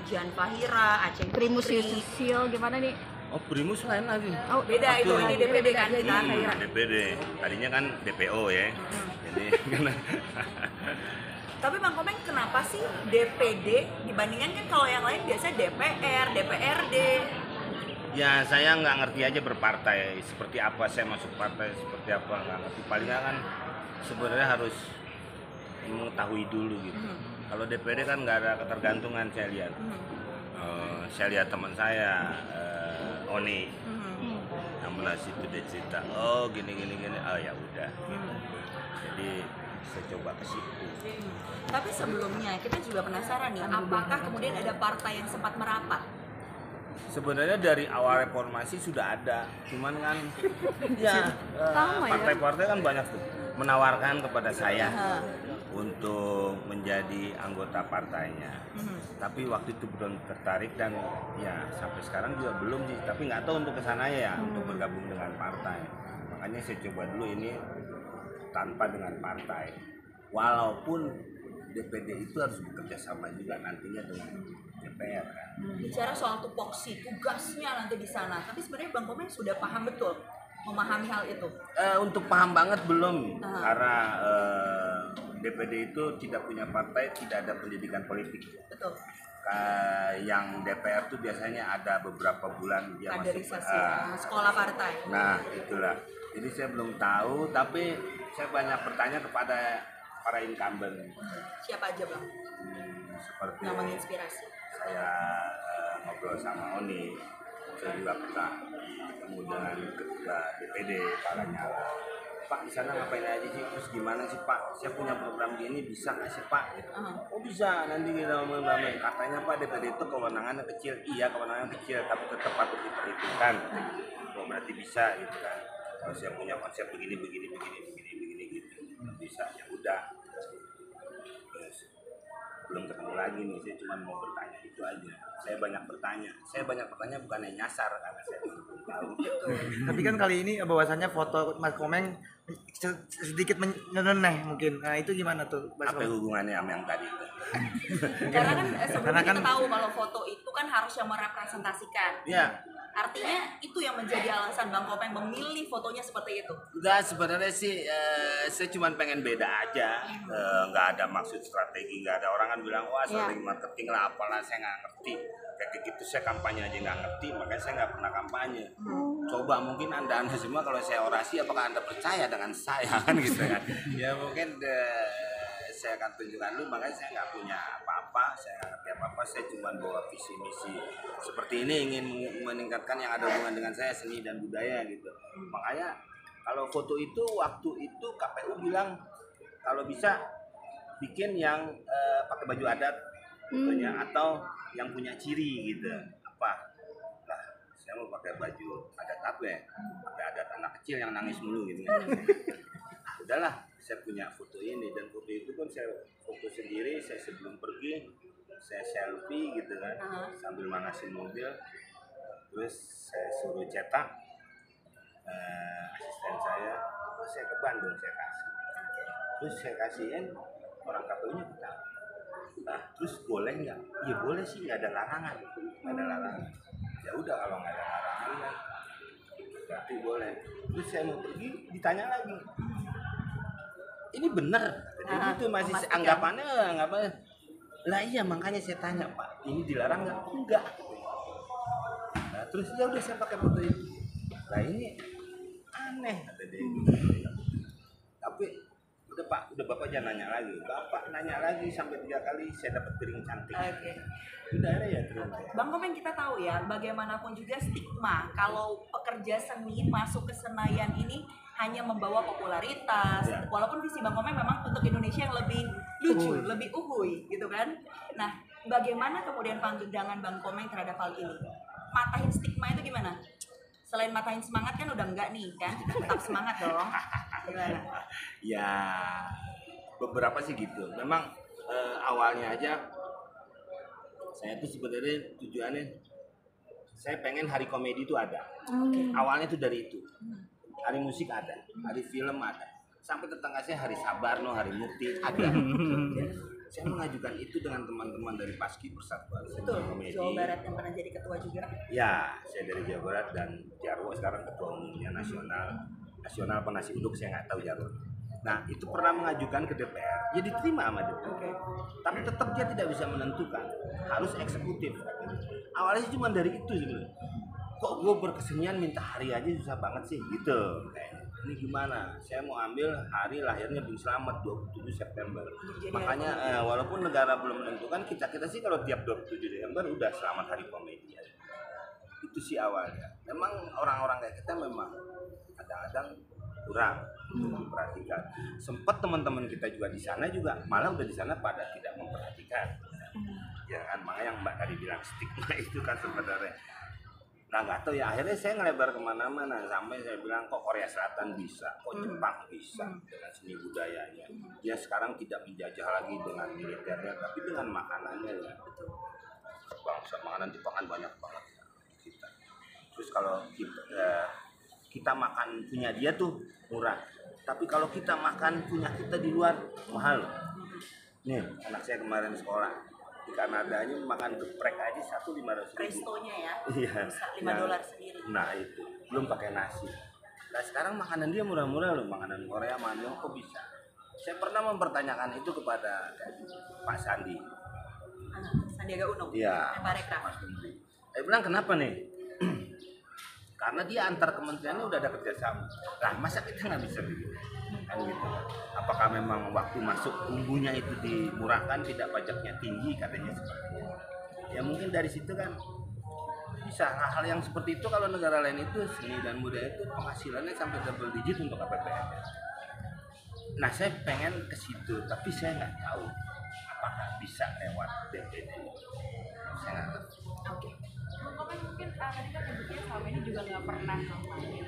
Jan Fahira, Aceh Primus Putri. Yusufil gimana nih? Oh, Primus lain lagi. Oh, Beda itu, ini DPD kan kita. DPD. Tadinya kan DPO ya. Jadi Tapi Bang Komeng, kenapa sih DPD dibandingkan kan kalau yang lain biasanya DPR, DPRD? ya saya nggak ngerti aja berpartai. Seperti apa saya masuk partai, seperti apa nggak ngerti. Paling nggak kan sebenarnya harus mengetahui dulu gitu. Kalau DPD kan nggak ada ketergantungan saya lihat. Saya lihat teman saya, Oni, yang melasi itu dia cerita, oh gini, oh ya udah. Jadi saya coba ke situ. Tapi sebelumnya kita juga penasaran nih, apakah kemudian ada partai yang sempat merapat? Sebenarnya dari awal reformasi sudah ada, cuman kan ya Sama ya. partai-partai kan banyak tuh menawarkan kepada saya untuk menjadi anggota partainya. Tapi waktu itu belum tertarik dan ya sampai sekarang juga belum sih. Tapi nggak tahu untuk kesananya ya untuk bergabung dengan partai. Makanya saya coba dulu ini tanpa dengan partai. Walaupun DPD itu harus bekerja sama juga nantinya dengan DPR kan. Bicara soal tupoksi, tugasnya nanti di sana. Tapi sebenarnya Bang Komeng sudah paham betul, memahami hal itu. Untuk paham banget belum, karena DPD itu tidak punya partai, tidak ada pendidikan politik. Betul. Yang DPR tuh biasanya ada beberapa bulan dia masuk Kaderisasi, sekolah partai. Nah itulah. Jadi saya belum tahu, tapi saya banyak bertanya kepada para incumbent. Siapa aja Bang? Seperti Yang menginspirasi. saya ngobrol sama Oni, saya juga pernah ketemu dengan ketua DPD Pak Lanyala. Pak di sana ngapain aja sih? Terus gimana sih Pak? Saya punya program gini bisa nggak sih Pak? Gitu. Oh bisa, nanti kita ngomong-ngomong. Katanya Pak DPD itu kewenangannya kecil. Iya kewenangan kecil, tapi tetap patut diperhitungkan. Oh berarti bisa gitu kan? Kalau saya punya konsep begini gitu, bisa ya udah. Terus belum ketemu lagi nih, saya cuma mau bertanya itu aja. Saya banyak bertanya bukannya nyasar karena saya belum tahu gitu. Tapi kan kali ini bahwasannya foto Mas Komeng sedikit menyeleneh mungkin. Nah itu gimana tuh Mas Apa Komeng? hubungannya sama yang tadi itu? Karena kan sebelumnya Karena kita tahu kalau foto itu kan harus yang merepresentasikan. Ya, Artinya itu yang menjadi alasan Bang Komeng memilih fotonya seperti itu. enggak sebenarnya sih saya cuma pengen beda aja. Nggak ada maksud strategi, nggak ada orang kan bilang wah strategi marketing lah apalah, saya nggak ngerti. Kayak gitu saya kampanye aja nggak ngerti, makanya saya nggak pernah kampanye. Coba mungkin anda semua kalau saya orasi apakah anda percaya dengan saya kan gitu kan? Ya mungkin saya akan tunjukkan dulu, makanya saya nggak punya apa-apa, saya nggak ngerti apa-apa, saya cuma bawa visi misi seperti ini, ingin meningkatkan yang ada hubungan dengan saya, seni dan budaya gitu. Makanya kalau foto itu waktu itu KPU bilang kalau bisa bikin yang pakai baju adat fotonya atau yang punya ciri gitu. Apa? Lah, saya mau pakai baju adat apa ya? Pakai adat anak kecil yang nangis mulu gitu kan. Udahlah, saya punya foto ini dan foto itu pun saya foto sendiri, saya sebelum pergi saya selfie gitu kan sambil manasin mobil, terus saya suruh cetak asisten saya ke Bandung saya kasih, terus saya kasihin orang KPU-nya kita. Nah terus boleh nggak? Iya boleh sih, nggak ada larangan, ya udah kalau nggak ada larangan kan berarti boleh. Terus saya mau pergi ditanya lagi, ini benar? Jadi itu masih anggapannya. Lah iya makanya saya tanya Pak, ini dilarang nggak? Enggak. Nah terus ya udah saya pakai foto itu. Nah ini aneh kata dia. Tapi udah Pak, udah Bapak jangan nanya lagi. Bapak nanya lagi sampai 3 kali saya dapat piring cantik. Oke. Udah ada ya terima ya. Bang Komeng, kita tahu ya bagaimanapun juga stigma kalau pekerja seni masuk ke Senayan ini hanya membawa popularitas, walaupun visi Bang Komeng memang untuk Indonesia yang lebih lucu, lebih uhuy gitu kan. Nah, bagaimana kemudian pandangan Bang Komeng terhadap hal ini? Matahin stigma itu gimana? Selain matahin semangat kan udah enggak nih kan, tetap semangat dong. Gimana? Ya beberapa sih gitu. Memang awalnya aja saya tuh sebenarnya tujuannya saya pengen hari komedi itu ada. Awalnya tuh dari itu. Hari musik ada, hari film ada, sampai tetangga saya hari Sabarno, hari Mukti ada. Saya mengajukan itu dengan teman-teman dari Paski Persatuan Betul. Seniman Komedi. Jawa Barat yang pernah jadi ketua juga. Ya, saya dari Jawa Barat dan Jarwo sekarang ketua umumnya nasional. Nasional apa nasi uduk saya nggak tahu Jarwo. Nah, itu pernah mengajukan ke DPR, ya diterima sama DPR. Oke. Tapi tetap dia tidak bisa menentukan, harus eksekutif. Awalnya sih cuma dari itu sebenarnya. Kok gue berkesenian minta hari aja susah banget sih gitu. Ini gimana? Saya mau ambil hari lahirnya Bung Slamet 27 September. Makanya walaupun negara belum menentukan, kita sih kalau tiap 27 Desember udah selamat hari komedi. Itu sih awalnya. Memang orang-orang kayak kita memang kadang-kadang kurang memperhatikan. Sempat teman-teman kita juga di sana juga malah udah di sana pada tidak memperhatikan. Ya kan, makanya yang Mbak tadi bilang stigma itu kan sebenarnya. Nah nggak tahu ya, akhirnya saya ngelebar kemana-mana sampai saya bilang kok Korea Selatan bisa, kok Jepang bisa dengan seni budayanya. Dia sekarang tidak menjajah lagi dengan militernya, tapi dengan makanannya ya. Bangsa makanan Jepang kan banyak banget kita. Terus kalau kita makan punya dia tuh murah, tapi kalau kita makan punya kita di luar mahal. Nih anak saya kemarin sekolah di Kanada aja makan geprek aja 1.500.000. Restonya ya. Iya. Bisa $5 sendiri. Nah itu belum pakai nasi. Nah sekarang makanan dia murah-murah loh, makanan Korea mana kok bisa. Saya pernah mempertanyakan itu kepada Pak Sandi. Sandiaga Uno. Iya. Yang Parekraf. Saya bilang kenapa nih? Karena dia antar kementeriannya udah ada kerjasama. Lah masa kita nggak bisa begitu? Kan gitu. Apakah memang waktu masuk bumbunya itu dimurahkan, tidak pajaknya tinggi katanya seperti itu. Ya mungkin dari situ kan bisa hal-hal yang seperti itu. Kalau negara lain itu seni dan budaya itu penghasilannya sampai double digit untuk APBN. Nah saya pengen ke situ, tapi saya nggak tahu apakah bisa lewat DPD. Saya nggak tahu. Oke. Mungkin tadi kan nyebutnya selama ini juga nggak pernah kampanye.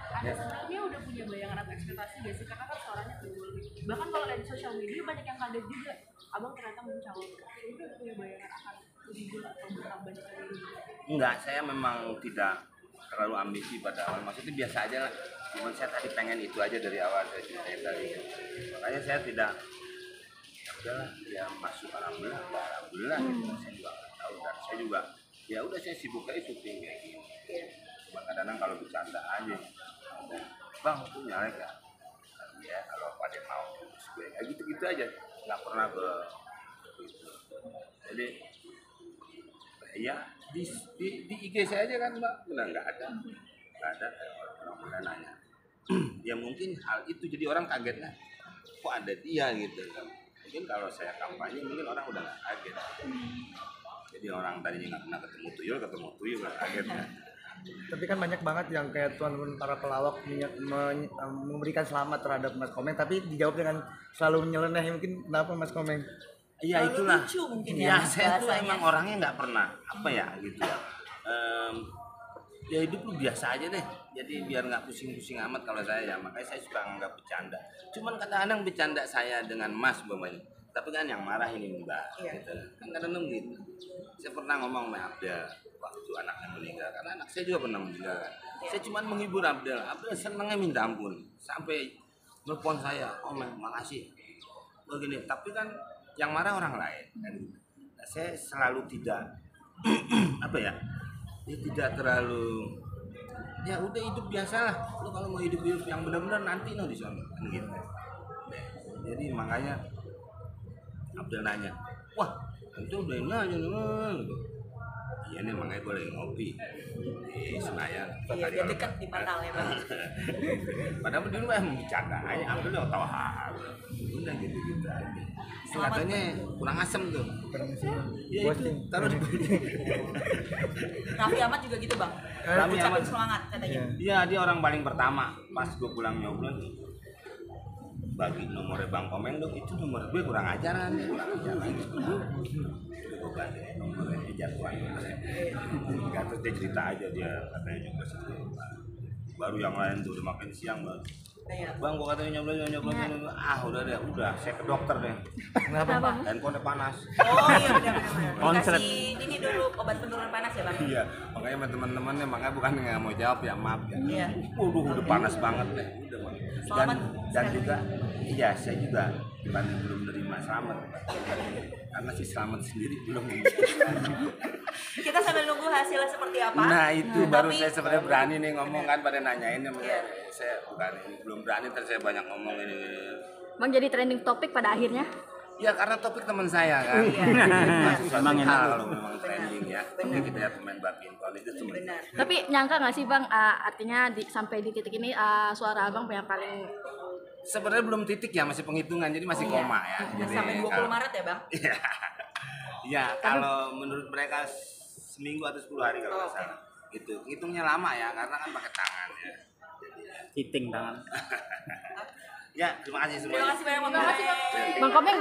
Ada sebenarnya udah punya bayangan atau ekspektasi gak sih? Karena kan suaranya timbul. Bahkan kalau dari sosial media banyak yang kaget juga. Abang ternyata mencalonkan. Udah punya bayangan akan timbul atau berapa banyak kali ini? Enggak, saya memang tidak terlalu ambisi pada awal. Maksudnya biasa aja lah. Cuman saya tadi pengen itu aja dari awal saya ceritain tadi. Makanya saya tidak udahlah ya masuk alhamdulillah gitu. Saya juga nggak tahu dan saya juga ya udah saya sibuk aja syuting kayak gini. Cuma kadang-kadang kalau bercanda aja, bang itu nyalek ya, ya kalau pada mau gue ya gitu-gitu aja, nggak pernah ke gitu. Jadi ya di IG saya aja kan mbak, bilang nggak ada orang pada nanya. Ya mungkin hal itu jadi orang kagetnya, kok ada dia gitu kan. Mungkin kalau saya kampanye mungkin orang udah nggak kaget. Jadi orang tadinya nggak pernah ketemu tuyul nggak kaget kan. Tapi kan banyak banget yang kayak tuan-tuan para pelawak memberikan selamat terhadap Mas Komeng, tapi dijawab dengan selalu nyeleneh. Mungkin kenapa Mas Komeng? Iya Terlalu itulah. lucu mungkin ya ya, saya tuh bahasanya. emang orangnya nggak pernah apa ya gitu ya. Ya hidup lu biasa aja deh. Jadi biar nggak pusing-pusing amat kalau saya ya. Makanya saya suka nganggap bercanda. Cuman kadang-kadang bercanda saya dengan Mas umpamanya. Tapi kan yang marah ini Mbak. Iya. Gitu. Kan kadang-kadang gitu. Saya pernah ngomong sama Abdel waktu anaknya meninggal. Karena anak saya juga pernah meninggal kan. Saya cuman menghibur Abdel. Abdel senengnya minta ampun. Sampai nelfon saya, Om makasih. Begini. Tapi kan yang marah orang lain. Kan. Nah, saya selalu tidak apa ya? Dia tidak terlalu ya udah hidup biasa lah. Lu kalau mau hidup yang benar-benar nanti di sana kan gitu. Jadi makanya Abdel nanya, wah itu udah ini aja gitu. Iya nih makanya gue lagi ngopi di Senayan. Iya, dia dekat di Pantal ya bang. Padahal di rumah emang bercanda aja, Abdel udah tahu hal. Udah gitu-gitu aja. Selamat. Katanya kurang asem tuh. Ya itu Posting. taruh di Raffi Ahmad juga gitu bang. Raffi Ucapin Ahmad. semangat katanya. Iya dia orang paling pertama pas gue pulang nyoblos bagi nomornya Bang Komeng dong, itu nomor gue kurang ajaran nih, kurang ajaran udah gue ganti nomornya jatuhan nggak terus dia cerita aja dia katanya nyoblos itu baru yang lain tuh udah makin siang banget. Iya. Bang gua katanya nyoblos udah deh saya ke dokter deh Kenapa? Kenapa? handphone panas. Oh iya benar-benar. Konslet. Dikasih ini dulu obat penurun panas ya bang. Iya, makanya sama teman-temannya makanya bukan nggak mau jawab ya maaf ya. Iya. Udah panas banget deh. Udah. Dan Selamat dan sekali. juga Iya, saya juga bukan belum nerima Slamet, karena si Slamet sendiri belum. Kita sambil nunggu hasilnya seperti apa. Nah itu baru Tapi- saya sebenarnya berani nih ngomong kan pada nanyain ya, saya bukan belum berani, terus saya banyak ngomong ini. Bang jadi trending topik pada akhirnya. Ya karena topik teman saya kan. Memang enak kalau memang trending ya. Tapi kita ya pemain badminton itu teman. Benar. Tapi nyangka nggak sih Bang, artinya sampai di titik ini suara Abang yang paling Sebenarnya belum titik ya, masih penghitungan, jadi masih koma ya. Jadi, Sampai 20 Maret ya, Bang? Iya. Ya, kalau menurut mereka seminggu atau 10 hari kalau nggak Oke. salah. Itu hitungnya lama ya, karena kan pakai tangan ya. Hiting tangan. Ya, terima kasih semuanya. Terima kasih banyak, Bang. Bang Komeng